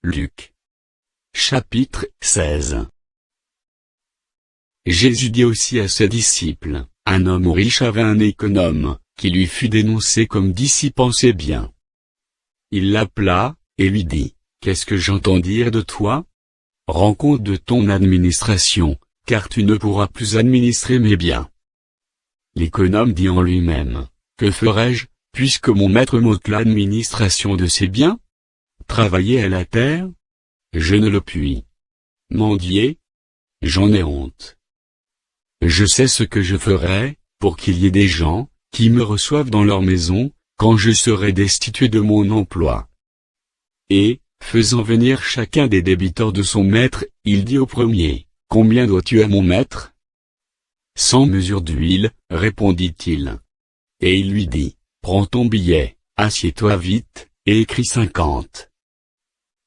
Luc. Chapitre 16. Jésus dit aussi à ses disciples, un homme riche avait un économe, qui lui fut dénoncé comme dissipant ses biens. Il l'appela, et lui dit, qu'est-ce que j'entends dire de toi? Rends compte de ton administration, car tu ne pourras plus administrer mes biens. L'économe dit en lui-même, que ferai-je, puisque mon maître m'ôte l'administration de ses biens? Travailler à la terre? Je ne le puis. Mendier? J'en ai honte. Je sais ce que je ferai, pour qu'il y ait des gens, qui me reçoivent dans leur maison, quand je serai destitué de mon emploi. Et, faisant venir chacun des débiteurs de son maître, il dit au premier, combien dois-tu à mon maître? 100 mesures d'huile, répondit-il. Et il lui dit, prends ton billet, assieds-toi vite, et écris 50.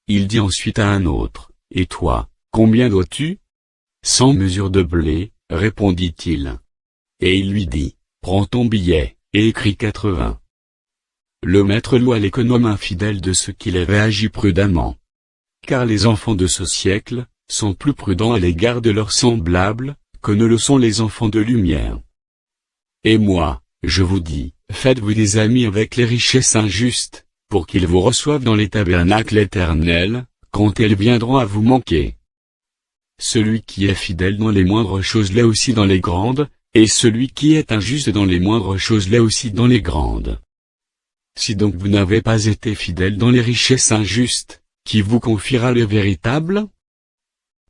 Il dit ensuite à un autre, et toi, combien dois-tu? 100 mesures de blé, répondit-il. Et il lui dit, prends ton billet, et écris 80. Le maître loua l'économe infidèle de ce qu'il avait agi prudemment. Car les enfants de ce siècle, sont plus prudents à l'égard de leurs semblables, que ne le sont les enfants de lumière. Et moi, je vous dis, faites-vous des amis avec les richesses injustes, pour qu'ils vous reçoivent dans les tabernacles éternels, quand elles viendront à vous manquer. Celui qui est fidèle dans les moindres choses l'est aussi dans les grandes, et celui qui est injuste dans les moindres choses l'est aussi dans les grandes. Si donc vous n'avez pas été fidèle dans les richesses injustes, qui vous confiera le véritable?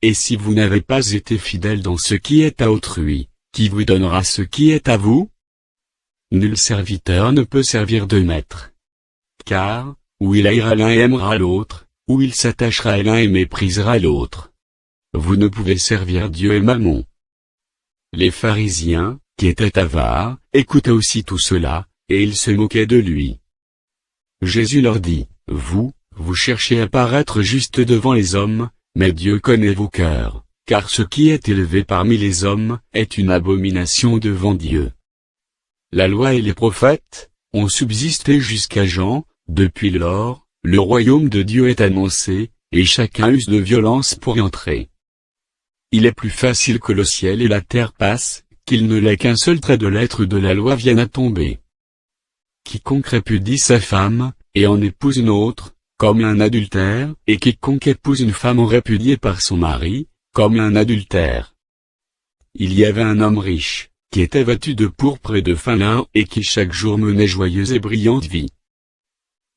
Et si vous n'avez pas été fidèle dans ce qui est à autrui, qui vous donnera ce qui est à vous? Nul serviteur ne peut servir deux maîtres. Car, ou il haïra l'un et aimera l'autre, ou il s'attachera à l'un et méprisera l'autre. Vous ne pouvez servir Dieu et Mammon. Les pharisiens, qui étaient avares, écoutaient aussi tout cela, et ils se moquaient de lui. Jésus leur dit, vous cherchez à paraître juste devant les hommes, mais Dieu connaît vos cœurs, car ce qui est élevé parmi les hommes, est une abomination devant Dieu. La loi et les prophètes, ont subsisté jusqu'à Jean, depuis lors, le royaume de Dieu est annoncé, et chacun use de violence pour y entrer. Il est plus facile que le ciel et la terre passent, qu'il ne l'est qu'un seul trait de lettre de la loi vienne à tomber. Quiconque répudie sa femme, et en épouse une autre, comme un adultère, et quiconque épouse une femme en répudiée par son mari, comme un adultère. Il y avait un homme riche, qui était vêtu de pourpre et de fin lin et qui chaque jour menait joyeuse et brillante vie.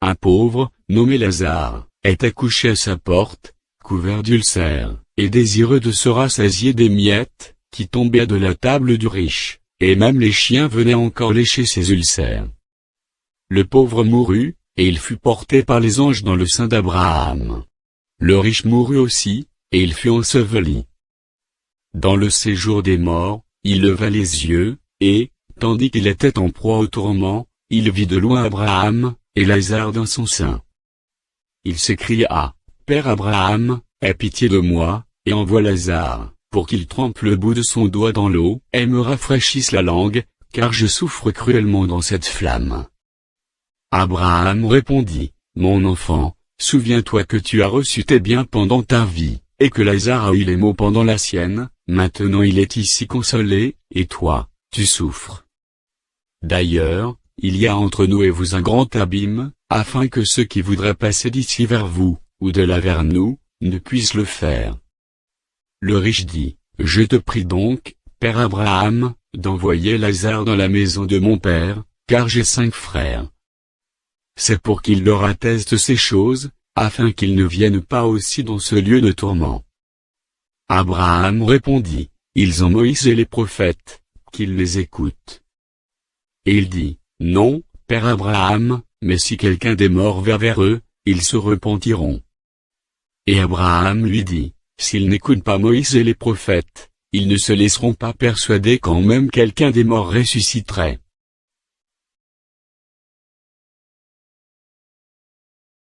Un pauvre, nommé Lazare, était couché à sa porte, couvert d'ulcères, et désireux de se rassasier des miettes, qui tombaient de la table du riche, et même les chiens venaient encore lécher ses ulcères. Le pauvre mourut, et il fut porté par les anges dans le sein d'Abraham. Le riche mourut aussi, et il fut enseveli. Dans le séjour des morts, il leva les yeux, et, tandis qu'il était en proie au tourment, il vit de loin Abraham, et Lazare dans son sein. Il s'écria, Père Abraham, aie pitié de moi, et envoie Lazare, pour qu'il trempe le bout de son doigt dans l'eau, et me rafraîchisse la langue, car je souffre cruellement dans cette flamme. Abraham répondit, Mon enfant, souviens-toi que tu as reçu tes biens pendant ta vie, et que Lazare a eu les maux pendant la sienne, maintenant il est ici consolé, et toi, tu souffres. D'ailleurs, il y a entre nous et vous un grand abîme, afin que ceux qui voudraient passer d'ici vers vous, ou de là vers nous, ne puissent le faire. Le riche dit, Je te prie donc, Père Abraham, d'envoyer Lazare dans la maison de mon père, car j'ai 5 frères. C'est pour qu'il leur atteste ces choses, afin qu'ils ne viennent pas aussi dans ce lieu de tourment. Abraham répondit, Ils ont Moïse et les prophètes, qu'ils les écoutent. Et il dit, Non, Père Abraham, mais si quelqu'un des morts va vers eux, ils se repentiront. Et Abraham lui dit, S'ils n'écoutent pas Moïse et les prophètes, ils ne se laisseront pas persuader quand même quelqu'un des morts ressusciterait.